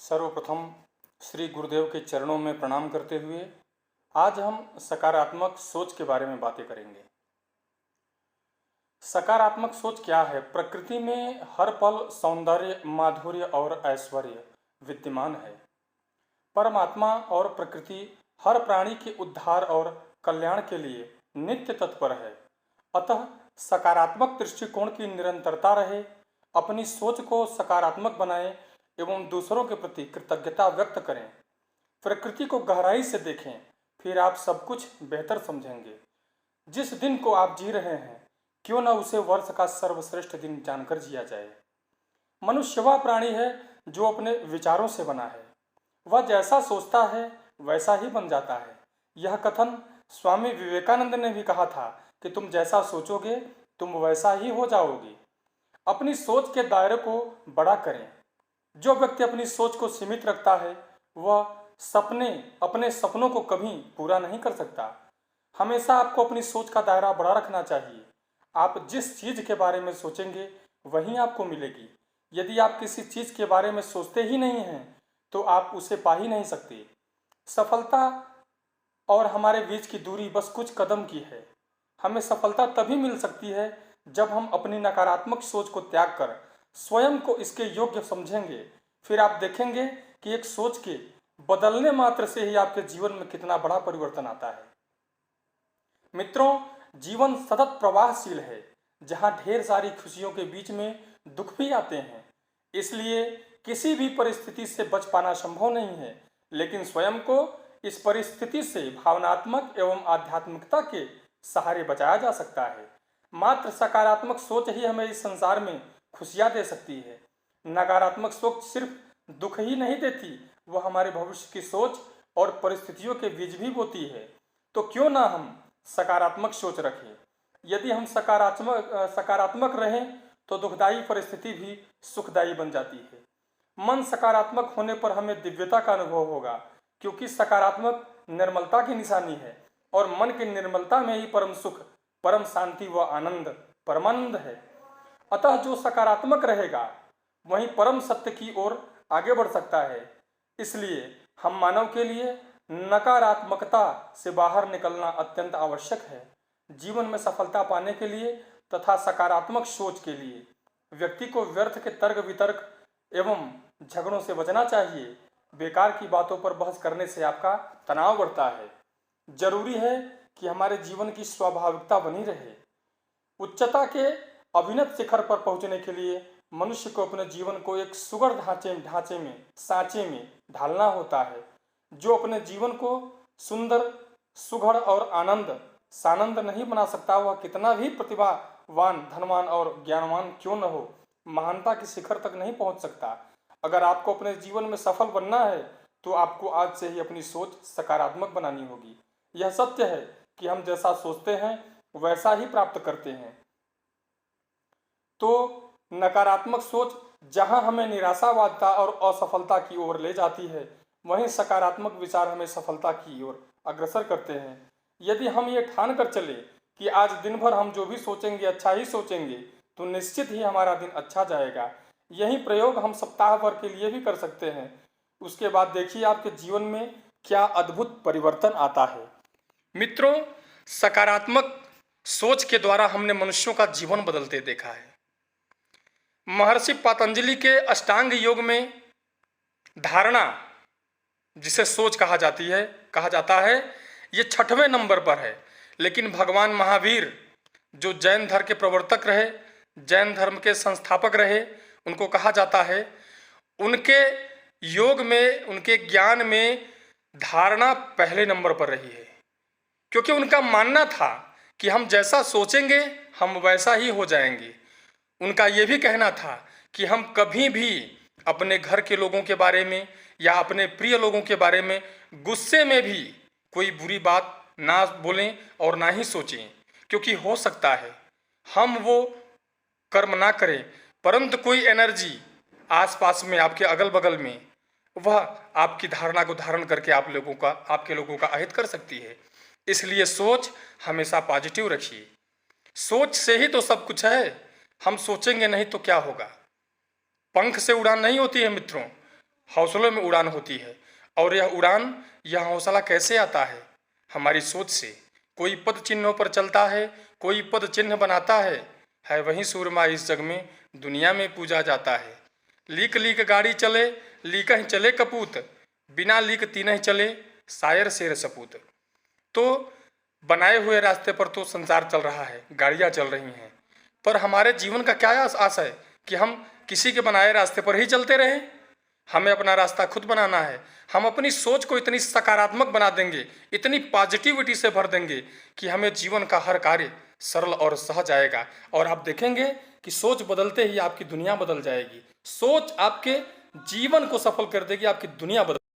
सर्वप्रथम श्री गुरुदेव के चरणों में प्रणाम करते हुए आज हम सकारात्मक सोच के बारे में बातें करेंगे। सकारात्मक सोच क्या है? प्रकृति में हर पल सौंदर्य, माधुर्य और ऐश्वर्य विद्यमान है। परमात्मा और प्रकृति हर प्राणी के उद्धार और कल्याण के लिए नित्य तत्पर है। अतः सकारात्मक दृष्टिकोण की निरंतरता रहे, अपनी सोच को सकारात्मक बनाएं एवं दूसरों के प्रति कृतज्ञता व्यक्त करें। प्रकृति को गहराई से देखें, फिर आप सब कुछ बेहतर समझेंगे। जिस दिन को आप जी रहे हैं, क्यों न उसे वर्ष का सर्वश्रेष्ठ दिन जानकर जिया जाए। मनुष्य वह प्राणी है जो अपने विचारों से बना है। वह जैसा सोचता है वैसा ही बन जाता है। यह कथन स्वामी विवेकानंद ने भी कहा था कि तुम जैसा सोचोगे तुम वैसा ही हो जाओगे। अपनी सोच के दायरे को बड़ा करें। जो व्यक्ति अपनी सोच को सीमित रखता है वह अपने सपनों को कभी पूरा नहीं कर सकता। हमेशा आपको अपनी सोच का दायरा बड़ा रखना चाहिए। आप जिस चीज के बारे में सोचेंगे वही आपको मिलेगी। यदि आप किसी चीज के बारे में सोचते ही नहीं हैं तो आप उसे पा ही नहीं सकते। सफलता और हमारे बीच की दूरी बस कुछ कदम की है। हमें सफलता तभी मिल सकती है जब हम अपनी नकारात्मक सोच को त्याग कर स्वयं को इसके योग्य समझेंगे। फिर आप देखेंगे कि एक सोच के बदलने मात्र से ही आपके जीवन में कितना बड़ा परिवर्तन आता है। मित्रों, जीवन सतत प्रवाहशील है, जहां ढेर सारी खुशियों के बीच में दुख भी आते हैं। इसलिए किसी भी परिस्थिति से बच पाना संभव नहीं है, लेकिन स्वयं को इस परिस्थिति से भावनात्मक एवं आध्यात्मिकता के सहारे बचाया जा सकता है। मात्र सकारात्मक सोच ही हमें इस संसार में खुशियां दे सकती है। नकारात्मक सोच सिर्फ दुख ही नहीं देती, वह हमारे भविष्य की सोच और परिस्थितियों के बीज भी बोती है। तो क्यों ना हम सकारात्मक सोच रखें। यदि हम सकारात्मक रहें तो दुखदायी परिस्थिति भी सुखदायी बन जाती है। मन सकारात्मक होने पर हमें दिव्यता का अनुभव होगा, क्योंकि सकारात्मक निर्मलता की निशानी है और मन की निर्मलता में ही परम सुख, परम शांति व आनंद, परमानंद है। अतः जो सकारात्मक रहेगा वही परम सत्य की ओर आगे बढ़ सकता है। इसलिए हम मानव के लिए नकारात्मकता से बाहर निकलना अत्यंत आवश्यक है। जीवन में सफलता पाने के लिए तथा सकारात्मक सोच के लिए व्यक्ति को व्यर्थ के तर्क वितर्क एवं झगड़ों से बचना चाहिए। बेकार की बातों पर बहस करने से आपका तनाव बढ़ता है। जरूरी है कि हमारे जीवन की स्वाभाविकता बनी रहे। उच्चता के अभिनव शिखर पर पहुंचने के लिए मनुष्य को अपने जीवन को एक सुगढ़ सांचे में ढालना होता है। जो अपने जीवन को सुंदर, सुघड़ और सानंद नहीं बना सकता, वह कितना भी प्रतिभावान, धनवान और ज्ञानवान क्यों न हो, महानता के शिखर तक नहीं पहुंच सकता। अगर आपको अपने जीवन में सफल बनना है तो आपको आज से ही अपनी सोच सकारात्मक बनानी होगी। यह सत्य है कि हम जैसा सोचते हैं वैसा ही प्राप्त करते हैं। तो नकारात्मक सोच जहां हमें निराशावादिता और असफलता की ओर ले जाती है, वहीं सकारात्मक विचार हमें सफलता की ओर अग्रसर करते हैं। यदि हम ये ठान कर चले कि आज दिन भर हम जो भी सोचेंगे अच्छा ही सोचेंगे, तो निश्चित ही हमारा दिन अच्छा जाएगा। यही प्रयोग हम सप्ताह भर के लिए भी कर सकते हैं। उसके बाद देखिए आपके जीवन में क्या अद्भुत परिवर्तन आता है। मित्रों, सकारात्मक सोच के द्वारा हमने मनुष्यों का जीवन बदलते देखा है। महर्षि पतंजलि के अष्टांग योग में धारणा, जिसे सोच कहा जाता है, ये 6वें नंबर पर है। लेकिन भगवान महावीर, जो जैन धर्म के प्रवर्तक रहे, जैन धर्म के संस्थापक रहे, उनको कहा जाता है, उनके योग में, उनके ज्ञान में धारणा पहले नंबर पर रही है। क्योंकि उनका मानना था कि हम जैसा सोचेंगे हम वैसा ही हो जाएंगे। उनका ये भी कहना था कि हम कभी भी अपने घर के लोगों के बारे में या अपने प्रिय लोगों के बारे में गुस्से में भी कोई बुरी बात ना बोलें और ना ही सोचें, क्योंकि हो सकता है हम वो कर्म ना करें, परंतु कोई एनर्जी आसपास में, आपके अगल बगल में, वह आपकी धारणा को धारण करके आपके लोगों का अहित कर सकती है। इसलिए सोच हमेशा पॉजिटिव रखिए। सोच से ही तो सब कुछ है। हम सोचेंगे नहीं तो क्या होगा। पंख से उड़ान नहीं होती है मित्रों, हौसलों में उड़ान होती है। और यह उड़ान, यह हौसला कैसे आता है? हमारी सोच से। कोई पद चिन्हों पर चलता है, कोई पद चिन्ह बनाता है वही सूरमा इस जग में दुनिया में पूजा जाता है। लीक लीक गाड़ी चले, लीक ही चले कपूत, बिना लीक तीन चले, शायर शेर सपूत। तो बनाए हुए रास्ते पर तो संसार चल रहा है, गाड़ियाँ चल रही हैं, पर हमारे जीवन का क्या आस है कि हम किसी के बनाए रास्ते पर ही चलते रहें? हमें अपना रास्ता खुद बनाना है। हम अपनी सोच को इतनी सकारात्मक बना देंगे, इतनी पॉजिटिविटी से भर देंगे कि हमें जीवन का हर कार्य सरल और सहज आएगा। और आप देखेंगे कि सोच बदलते ही आपकी दुनिया बदल जाएगी। सोच आपके जीवन को सफल कर देगी, आपकी दुनिया बदल